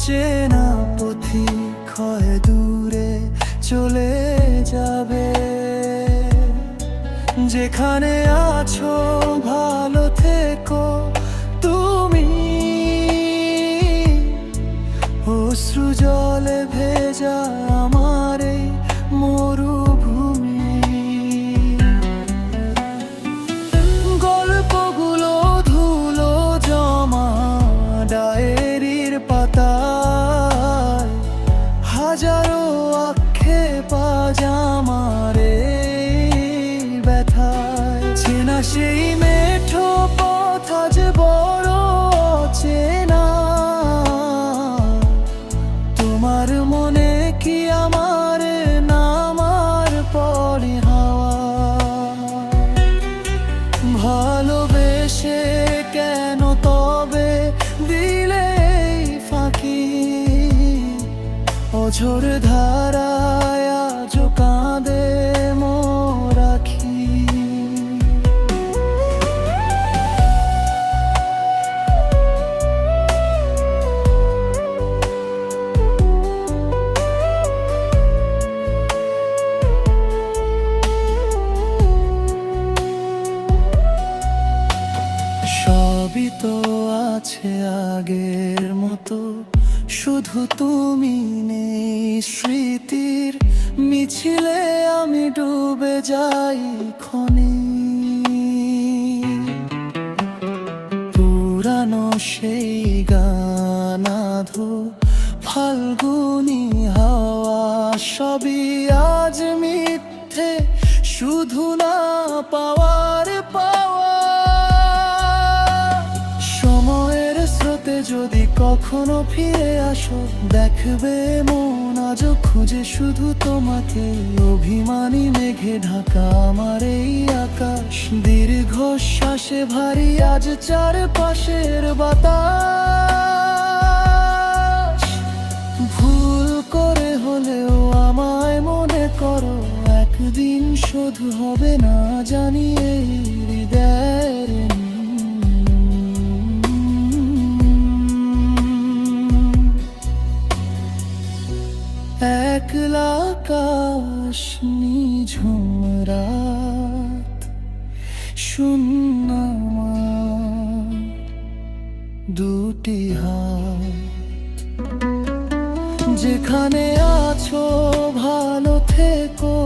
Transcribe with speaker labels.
Speaker 1: অচেনা পথিক হয়ে দূরে চলে যাবে। যেখানে আছো ভালো থেকো তুমি, অশ্রু জলে ভেজা আমার এই মরুভূমি। গল্পগুলো ধুলো জমা ডায়েরির পাতায়, হাজারো আক্ষেপ আজ আমার এই ব্যথায়। চেনা সেই মেঠো পথ আজ বড় অচেনা। তোমার মনে কি আমার নামার পরে হাওয়া? ভালোবেসে কেন তবে দিলে এই ফাঁকি? অঝোর ধারায় আজ কাঁদে মোর আখি। সবই তো আছে আগের মতো, শুধু তুমি নেই। স্মৃতির মিছিলে আমি ডুবে যাই ক্ষণে। পুরানো সেই গান আধো ফাল্গুনি হাওয়া, সবই আজ মিথ্যে, শুধু না পাওয়ার পাওয়া। সময়ের স্রোতে যদি কখনো ফিরে আসো, দেখবে মন আজও খুঁজে শুধু তোমাকে। অভিমানী মেঘে ঢাকা আমার এই আকাশ, দীর্ঘ শ্বাসে ভারী আজ চারপাশের বাতাস। ভুল করে হলেও আমায় মনে করো, একদিন শুধু হবে না জানি এই হৃদয়ের। একলা আকাশ নিঝুম রাত, শূন্য আমার দুটি হাত। যেখানে আছো ভালো থেকো